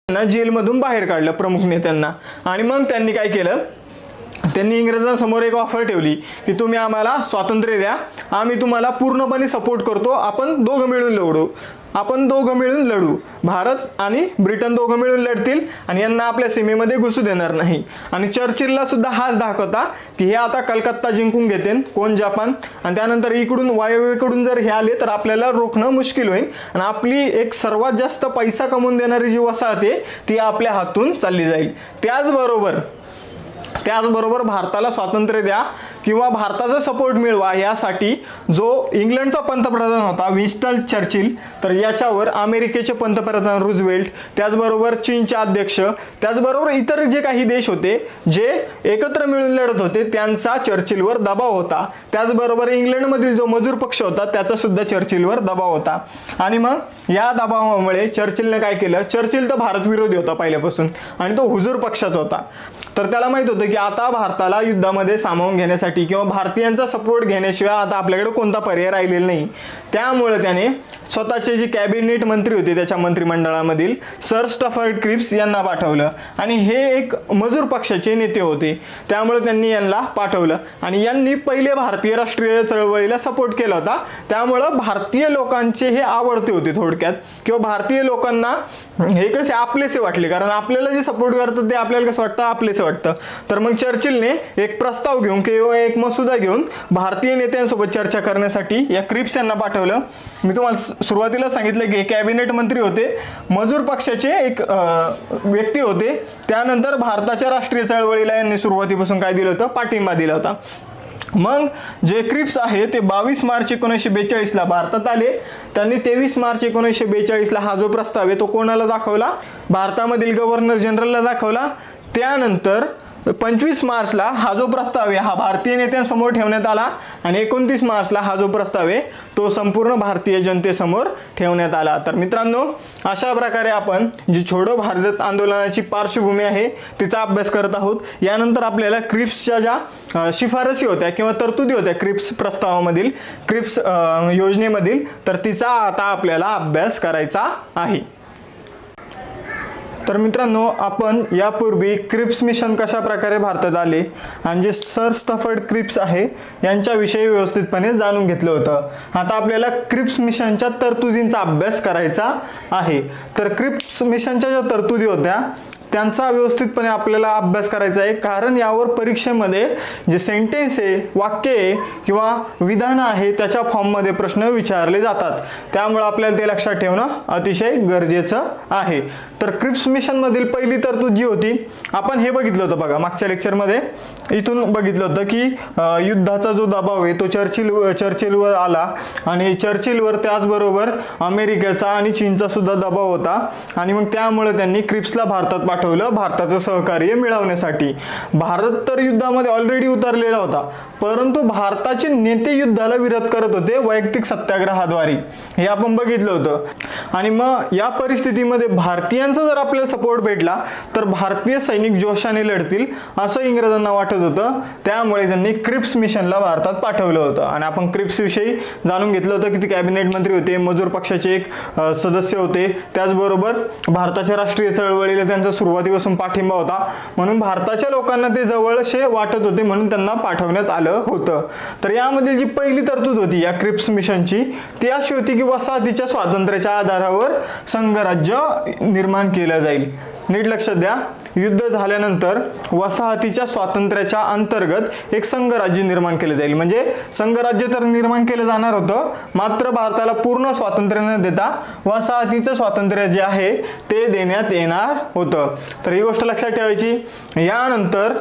जेलमधून बाहेर काढलं प्रमुख नेत्यांना. आणि मग त्यांनी काय केलं, त्यांनी इंग्रजांसमोर एक ऑफर ठेवली की तुम्ही आम्हाला स्वातंत्र्य द्या, आम्ही तुम्हाला पूर्णपणे सपोर्ट करतो, आपण दोघं मिळून लढू. भारत आणि ब्रिटन दोघं मिळून लढतील आणि यांना आपल्या सीमेमध्ये घुसू देणार नाही. आणि चर्चिलला सुद्धा हाच धाक होता की हे आता कलकत्ता जिंकून घेतील कोण, जपान, आणि त्यानंतर इकडून वायव्येकडून जर हे आले तर आपल्याला रोखणं मुश्किल होईल आणि आपली एक सर्वात जास्त पैसा कमवून देणारी जी वसाहत आहे ती आपल्या हातून चालली जाईल. त्याचबरोबर भारताला स्वातंत्र्य द्या किंवा भारताचा सपोर्ट मिळवा यासाठी जो इंग्लंडचा पंतप्रधान होता विन्स्टन चर्चिल, तर याच्यावर अमेरिकेचे पंतप्रधान रूझवेल्ट, त्याचबरोबर चीनचे अध्यक्ष, त्याचबरोबर इतर जे काही देश होते जे एकत्र मिळून लढत होते त्यांचा चर्चिलवर दबाव होता. त्याचबरोबर इंग्लंडमधील जो मजूर पक्ष होता त्याचा सुद्धा चर्चिलवर दबाव होता. आणि मग या दबावामुळे चर्चिलने काय केलं, चर्चिल तर भारत विरोधी होता पहिल्यापासून आणि तो हुजूर पक्षाचा होता. तर त्याला माहित होतं की आता भारताला युद्धामध्ये सामावून घेण्यासाठी किंवा भारतीयांचा सपोर्ट घेण्याशिवाय आता आपल्याकडे कोणता पर्याय राहिलेला नाही. त्यामुळे त्याने स्वतःचे जे कॅबिनेट मंत्री होते त्याच्या मंत्रिमंडळामधील सर स्टफर्ड क्रिप्स यांना पाठवलं. आणि हे एक मजूर पक्षाचे नेते होते त्यामुळे त्यांनी यांना पाठवलं आणि यांनी पहिले भारतीय राष्ट्रीय चळवळीला सपोर्ट केला होता. त्यामुळं भारतीय लोकांचे हे आवडते होते थोडक्यात, किंवा भारतीय लोकांना हे कसे आपलेसे वाटले, कारण आपल्याला जे सपोर्ट करतात ते आपल्याला कसं वाटतं, आपलेसे वाटतं. तर मग चर्चिलने एक प्रस्ताव घेऊन किंवा एक मसुदा घेऊन भारतीय नेत्यांसोबत चर्चा करण्यासाठी या क्रिप्स यांना पाठवलं. मी तुम्हाला सुरुवातीला सांगितलं की कॅबिनेट मंत्री होते, मजूर पक्षाचे एक व्यक्ती होते, त्यानंतर भारताच्या राष्ट्रीय चळवळीला यांनी सुरुवातीपासून काय दिलं होतं, पाठिंबा दिला होता. मग जे क्रिप्स आहे ते 22 मार्च 1942ला भारतात आले. त्यांनी 23 मार्च 1942ला हा जो प्रस्ताव आहे तो कोणाला दाखवला, भारतामधील गव्हर्नर जनरलला दाखवला. त्यानंतर 25 मार्चला हा जो प्रस्ताव आहे हा भारतीय नेत्यांसमोर ठेवण्यात आला आणि 29 मार्चला हा जो प्रस्ताव आहे तो संपूर्ण भारतीय जनतेसमोर ठेवण्यात आला. तर मित्रांनो, अशा प्रकारे आपण जी छोडो भारत आंदोलनाची पार्श्वभूमी आहे तिचा अभ्यास करत आहोत. यानंतर आपल्याला क्रिप्सच्या ज्या शिफारसी होत्या किंवा तरतुदी होत्या क्रिप्स प्रस्तावामधील, क्रिप्स योजनेमधील, तर तिचा आता आपल्याला अभ्यास करायचा आहे. तर मित्रांनो, आपण यापूर्वी क्रिप्स मिशन कशा प्रकारे भारतात आले आणि जे सर स्टफर्ड क्रिप्स आहे यांच्याविषयी व्यवस्थितपणे जाणून घेतलं होतं. आता आपल्याला क्रिप्स मिशनच्या तरतुदींचा अभ्यास करायचा आहे. तर क्रिप्स मिशनच्या ज्या तरतुदी होत्या त्यांचा व्यवस्थितपणे आपल्याला अभ्यास करायचा आहे, कारण यावर परीक्षेमध्ये जे सेंटेन्स आहे, वाक्य आहे किंवा विधान आहे त्याच्या फॉर्ममध्ये प्रश्न विचारले जातात. त्यामुळे आपल्याला ते लक्षात ठेवणं अतिशय गरजेचं आहे. तर क्रिप्स मिशन मधील पहिली तरतूद जी होती, आपण हे बघितलं होतं बघा मागच्या लेक्चरमध्ये, इथून बघितलं होतं की युद्धाचा जो दबाव आहे तो चर्चिलवर आला आणि चर्चिलवर त्याचबरोबर अमेरिकेचा आणि चीनचा सुद्धा दबाव होता आणि मग त्यामुळे त्यांनी क्रिप्सला भारतात पाठवलं भारताचं सहकार्य मिळवण्यासाठी. भारत तर युद्धामध्ये ऑलरेडी उतरलेला होता, परंतु भारताचे नेते युद्धाला विरोध करत होते वैयक्तिक सत्याग्रहाद्वारे, हे आपण बघितलं होतं. आणि मग या परिस्थितीमध्ये भारतीयांचा जर आपल्याला सपोर्ट भेटला तर भारतीय सैनिक जोशाने लढतील असं इंग्रजांना वाटत होतं. त्यामुळे त्यांनी क्रिप्स मिशनला भारतात पाठवलं होतं. आणि आपण क्रिप्स विषयी जाणून घेतलं होतं की ते कॅबिनेट मंत्री होते, मजूर पक्षाचे एक सदस्य होते, त्याचबरोबर भारताच्या राष्ट्रीय चळवळीला त्यांचा सुरुवातीपासून पाठिंबा होता, म्हणून भारताच्या लोकांना ते जवळशे वाटत होते म्हणून त्यांना पाठवण्यात आलं होतं. तर यामधील जी पहिली तरतूद होती या क्रिप्स मिशनची ती अशी होती की वसाहतीच्या स्वातंत्र्याच्या आधारावर संघराज्य निर्माण केलं जाईल. नीट लक्षात द्या, युद्ध झाल्यानंतर वसाहतीच्या स्वातंत्र्याच्या अंतर्गत एक संघराज्य निर्माण केले जाईल. म्हणजे संघराज्य तर निर्माण केलं जाणार होतं, मात्र भारताला पूर्ण स्वातंत्र्य न देता वसाहतीचं स्वातंत्र्य जे आहे ते देण्यात येणार होतं. तर ही गोष्ट लक्षात ठेवायची. यानंतर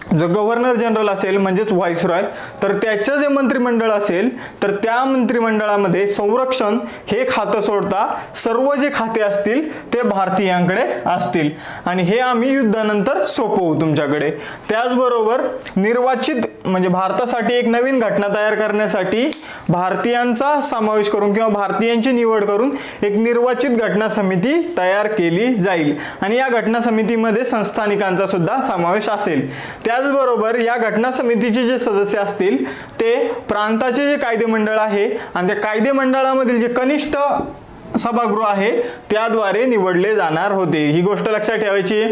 जो गव्हर्नर जनरल असेल म्हणजेच व्हाईसरॉय, तर त्याचं जे मंत्रिमंडळ असेल तर त्या मंत्रिमंडळामध्ये संरक्षण हे खातं सोडता सर्व जे खाते असतील ते भारतीयांकडे असतील आणि हे आम्ही युद्धानंतर सोपवू तुमच्याकडे. त्याचबरोबर निर्वाचित म्हणजे भारतासाठी एक नवीन घटना तयार करण्यासाठी भारतीयांचा समावेश करून किंवा भारतीयांची निवड करून एक निर्वाचित घटना समिती तयार केली जाईल आणि या घटना समितीमध्ये संस्थानिकांचा सुद्धा समावेश असेल. त्याचबरोबर या घटना समितीचे जे सदस्य असतील ते प्रांताचे जे कायदेमंडळ आहे आणि त्या कायदेमंडळामधील जे कनिष्ठ सभागृह आहे त्याद्वारे निवडले जाणार होते। ही गोष्ट लक्षात ठेवायची।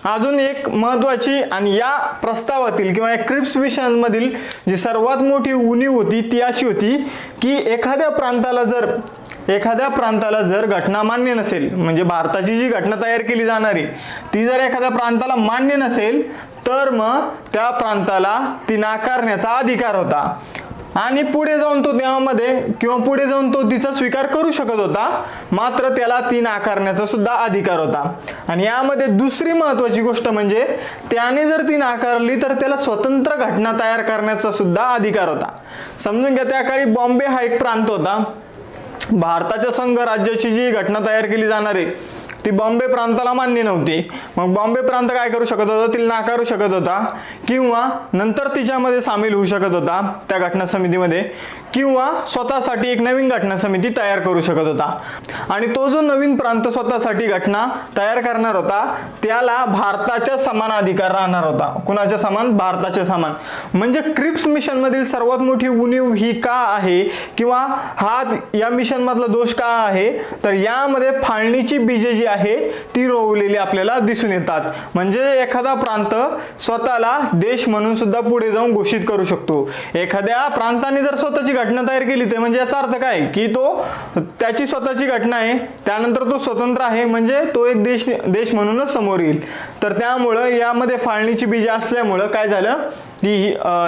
अजून एक महत्त्वाची आणि या प्रस्तावातील किंवा या क्रिप्स मिशनमधील जी सर्वात मोठी उणीव होती ती अशी होती की एखाद्या प्रांताला जर घटना मान्य नसेल, म्हणजे भारताची जी घटना तयार केली जाणारी ती जर एखाद्या प्रांताला मान्य नसेल तर मग त्या प्रांताला ती नाकारण्याचा अधिकार होता आणि पुढे जाऊन तो तिचा स्वीकार करू शकत होता, मात्र त्याला ती नाकारण्याचा सुद्धा अधिकार होता। आणि यामध्ये दुसरी महत्त्वाची गोष्ट म्हणजे त्याने जर ती नाकारली तर त्याला स्वतंत्र घटना तयार करण्याचा सुद्धा अधिकार होता। समजून घ्या, त्या काळी बॉम्बे हा एक प्रांत होता। भारताच्या संघ राज्याची जी घटना तयार केली जाणार आहे ती बॉम्बे प्रांताला मान्य नव्हती। मग बॉम्बे प्रांत काय करू शकत होता, तिला नाकारू शकत होता किंवा नंतर तिच्यामध्ये सामील होऊ शकत होता त्या घटना समितीमध्ये, किंवा स्वतःसाठी एक नवीन घटना समिती तयार करू शकत होता। आणि तो जो नवीन प्रांत स्वतःसाठी घटना तयार करणार होता त्याला भारताच्या समान अधिकार राहणार होता। कुणाच्या समान? भारताच्या समान। म्हणजे क्रिप्स मिशन मधील सर्वात मोठी उणीव ही का आहे किंवा हा या मिशन मधला दोष का आहे, तर यामध्ये फाळणीची बीजे जी आहे ती रोवलेली आपल्याला दिसून येतात। म्हणजे एखादा प्रांत स्वतःला देश म्हणून सुद्धा पुढे जाऊन घोषित करू शकतो। एखाद्या प्रांताने जर स्वतःची घटना तयार केली तर म्हणजे याचा अर्थ काय की तो त्याची स्वतःची घटना आहे, त्यानंतर तो स्वतंत्र आहे, म्हणजे तो एक देश म्हणूनच समोर येईल। तर त्यामुळे यामध्ये फाळणीची बीजे असल्यामुळे काय झालं की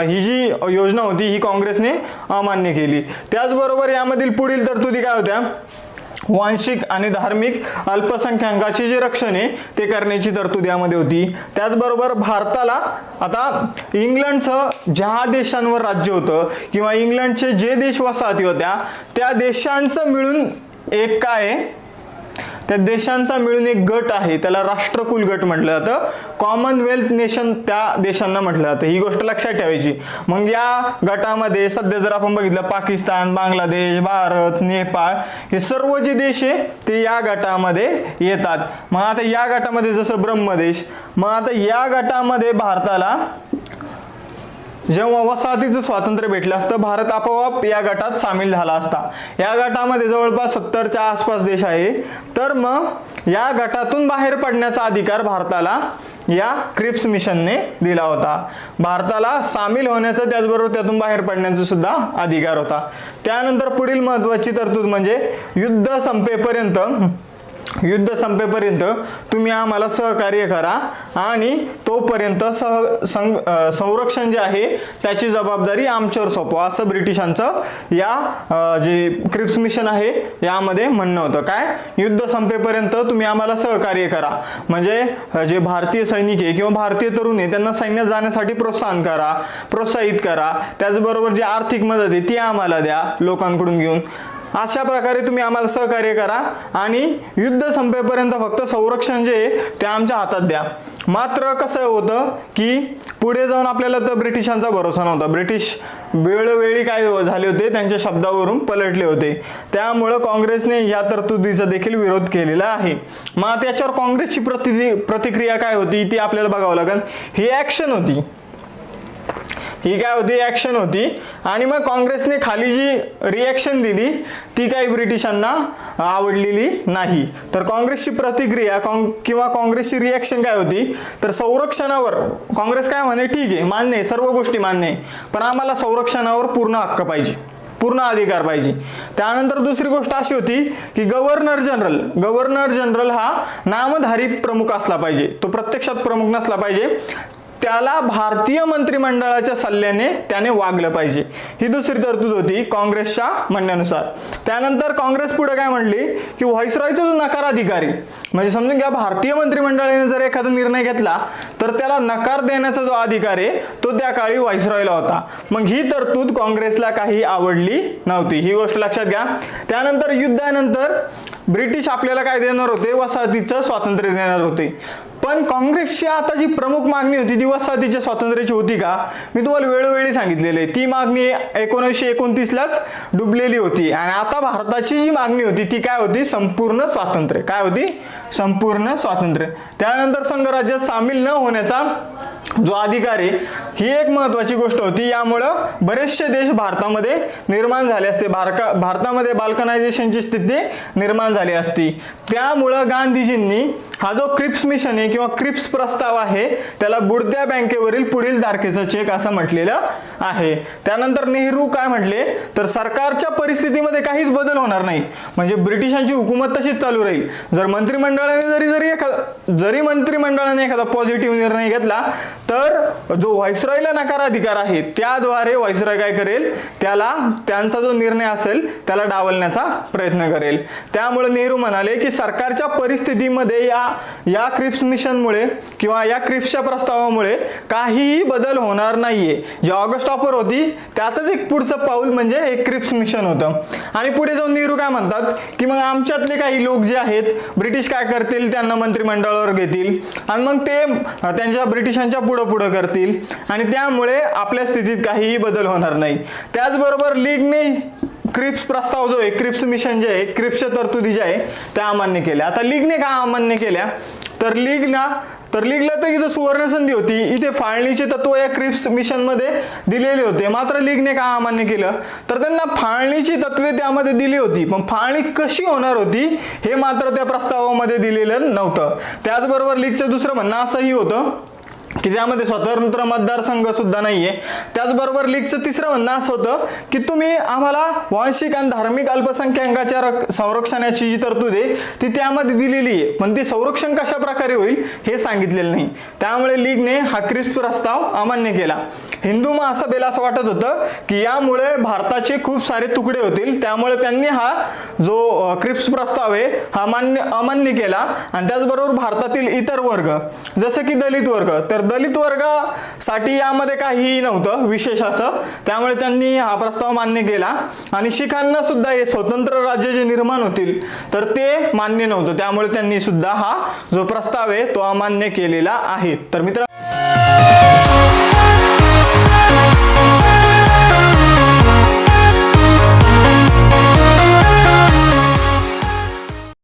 ही जी योजना होती ही काँग्रेसने अमान्य केली। त्याचबरोबर यामधील पुढील तरतुदी काय होत्या, वांशिक आणि धार्मिक अल्पसंख्याकांचे जे रक्षण आहे ते करण्याची तरतूद यामध्ये होती। त्याचबरोबर भारताला आता इंग्लंडचं ज्या देशांवर राज्य होतं किंवा इंग्लंडचे जे देश वसाहती होत्या त्या देशांचं मिळून एक काय आहे, त्या देशांचा मिळून एक गट आहे, त्याला राष्ट्रकुल गट म्हटलं जातं। कॉमनवेल्थ नेशन त्या देशांना म्हटलं जातं। ही गोष्ट लक्षात ठेवायची। मग या गटामध्ये सध्या जर आपण बघितलं पाकिस्तान, बांगलादेश, भारत, नेपाळ हे सर्व जे देश आहे ते या गटामध्ये येतात। मग आता या गटामध्ये जसं ब्रह्मदेश, मग आता या गटामध्ये भारताला जेव्हा वसाहतीचं स्वातंत्र्य भेटलं असतं भारत आपोआप या गटात सामील झाला असता। या गटामध्ये जवळपास 70च्या आसपास देश आहे। तर मग या गटातून बाहेर पडण्याचा अधिकार भारताला या क्रिप्स मिशनने दिला होता। भारताला सामील होण्याचा त्याचबरोबर त्यातून बाहेर पडण्याचा सुद्धा अधिकार होता। त्यानंतर पुढील महत्त्वाची तरतूद म्हणजे युद्ध संपेपर्यंत तुम्ही आम्हाला सहकार्य करा आणि तोपर्यंत संरक्षण जे आहे त्याची जबाबदारी आमच्यावर सोपवा, असं ब्रिटिशांचं या जे क्रिप्स मिशन आहे यामध्ये म्हणणं होतं। काय, युद्ध संपेपर्यंत तुम्ही आम्हाला सहकार्य करा, म्हणजे जे भारतीय सैनिक आहे किंवा भारतीय तरुण आहे त्यांना सैन्यात जाण्यासाठी प्रोत्साहित करा, त्याचबरोबर जी आर्थिक मदत आहे ती आम्हाला द्या लोकांकडून घेऊन। अशा प्रकारे तुम्ही आम्हाला सहकार्य करा आणि युद्ध संपेपर्यंत फक्त संरक्षण जे आहे ते आमच्या हातात द्या। मात्र कसं होतं की पुढे जाऊन आपल्याला तर ब्रिटिशांचा भरोसा नव्हता। ब्रिटिश वेळोवेळी काय झाले होते, त्यांच्या शब्दावरून पलटले होते। त्यामुळे काँग्रेसने या तरतुदीचा देखील विरोध केलेला आहे। मग त्याच्यावर काँग्रेसची प्रतिक्रिया काय होती ती आपल्याला बघावं लागेल। ही काय होती, ऍक्शन होती। आणि मग काँग्रेसने खाली जी रिॲक्शन दिली ती काही ब्रिटिशांना आवडलेली नाही। तर काँग्रेसची प्रतिक्रिया किंवा काँग्रेसची रिॲक्शन काय होती, तर संरक्षणावर काँग्रेस काय म्हणे, ठीक आहे मान्य आहे, सर्व गोष्टी मान्य आहे, पण आम्हाला संरक्षणावर पूर्ण हक्क पाहिजे, पूर्ण अधिकार पाहिजे। त्यानंतर दुसरी गोष्ट अशी होती की गव्हर्नर जनरल हा नामधारी प्रमुख असला पाहिजे, तो प्रत्यक्षात प्रमुख नसला पाहिजे, त्याला भारतीय मंत्रिमंडळाच्या सल्ल्याने त्याने वागलं पाहिजे। ही दुसरी तरतूद होती काँग्रेसच्या म्हणण्यानुसार। त्यानंतर काँग्रेस पुढे काय म्हणली की व्हाईसरॉयचा जो नकार अधिकारी, म्हणजे समजून घ्या भारतीय मंत्रिमंडळाने जर एखादा निर्णय घेतला तर त्याला नकार देण्याचा जो अधिकार आहे तो त्या काळी व्हाईसरॉयला होता। मग ही तरतूद काँग्रेसला काही आवडली नव्हती, ही गोष्ट लक्षात घ्या। त्यानंतर युद्धानंतर ब्रिटिश आपल्याला काय देणार होते, वसाहतीचं स्वातंत्र्य देणार होते। पण काँग्रेसची आता जी प्रमुख मागणी होती ती वसाहतीच्या स्वातंत्र्याची होती का, मी तुम्हाला वेळोवेळी सांगितलेले ती मागणी 1929लाच डुबलेली होती। आणि आता भारताची जी मागणी होती ती काय होती, संपूर्ण स्वातंत्र्य। काय होती, संपूर्ण स्वातंत्र्य। त्यानंतर संघराज्यात सामील न होण्याचा जो अधिकार आहे ही एक महत्वाची गोष्ट होती। यामुळं बरेचसे देश भारतामध्ये निर्माण झाले असते, भारतामध्ये बाल्कनायझेशनची स्थिती निर्माण झाली असती। त्यामुळं गांधीजींनी हा जो क्रिप्स मिशन आहे किंवा क्रिप्स प्रस्ताव आहे त्याला बुडत्या बँकेवरील पुढील तारखेचा चेक असं म्हटलेलं आहे। त्यानंतर नेहरू काय म्हटले तर सरकारच्या परिस्थितीमध्ये काहीच बदल होणार नाही, म्हणजे ब्रिटिशांची हुकूमत तशीच चालू राहील। जर मंत्रिमंडळाने एखादा पॉझिटिव्ह निर्णय घेतला तर जो व्हाईसरॉयला नकार अधिकार आहे त्याद्वारे व्हाईसरॉय काय करेल, त्याला त्यांचा जो निर्णय असेल त्याला डावलण्याचा प्रयत्न करेल। त्यामुळे नेहरू म्हणाले की सरकारच्या परिस्थितीमध्ये या क्रिप्स मिशनमुळे किंवा या क्रिप्सच्या प्रस्तावामुळे काहीही बदल होणार नाहीये। जी ऑगस्ट ऑफर होती त्याचंच एक पुढचं पाऊल म्हणजे एक क्रिप्स मिशन होतं। आणि पुढे जाऊन नेहरू काय म्हणतात की मग आमच्यातले काही लोक जे आहेत ब्रिटिश काय करतील, त्यांना मंत्रिमंडळावर घेतील आणि मग ते त्यांच्या ब्रिटिशांच्या पुढे करतील आणि त्यामुळे आपल्या स्थितीत काहीही बदल होणार नाही। त्याचबरोबर लीगने क्रिप्स प्रस्ताव जो आहे, क्रिप्स मिशन जे आहे, क्रिप्सच्या तरतुदी ज्या आहे त्या अमान्य केल्या। आता लीगने का अमान्य केल्या तर लीगला तर इथं सुवर्ण संधी होती, इथे फाळणीचे तत्व या क्रिप्स मिशन मध्ये दिलेले होते, मात्र लीगने का अमान्य केलं तर त्यांना फाळणीची तत्वे त्यामध्ये दिली होती, पण फाळणी कशी होणार होती हे मात्र त्या प्रस्तावामध्ये दिलेलं नव्हतं। त्याचबरोबर लीगचं दुसरं म्हणणं असंही होतं की त्यामध्ये स्वतंत्र मतदारसंघ सुद्धा नाहीये। त्याचबरोबर लीगचं तिसरं म्हणणं असं होतं की तुम्ही आम्हाला वांशिक आणि धार्मिक अल्पसंख्याकाच्या संरक्षणाची जी तरतूद आहे ती त्यामध्ये दिलेली आहे, पण ती संरक्षण कशा प्रकारे होईल हे सांगितलेलं नाही। त्यामुळे लीगने हा क्रिप्स प्रस्ताव अमान्य केला। हिंदू महासभेला असं वाटत होतं की यामुळे भारताचे खूप सारे तुकडे होतील, त्यामुळे त्यांनी हा जो क्रिप्स प्रस्ताव आहे हा अमान्य केला। आणि त्याचबरोबर भारतातील इतर वर्ग जसं की दलित वर्ग, तर दलित वर्गासाठी यामध्ये काहीही नव्हतं विशेष असं, त्यामुळे त्यांनी हा प्रस्ताव मान्य केला। आणि शिखांना सुद्धा हे स्वतंत्र राज्य जे निर्माण होतील तर ते मान्य नव्हतं, त्यामुळे त्यांनी सुद्धा हा जो प्रस्ताव आहे तो अमान्य केलेला आहे। तर मित्र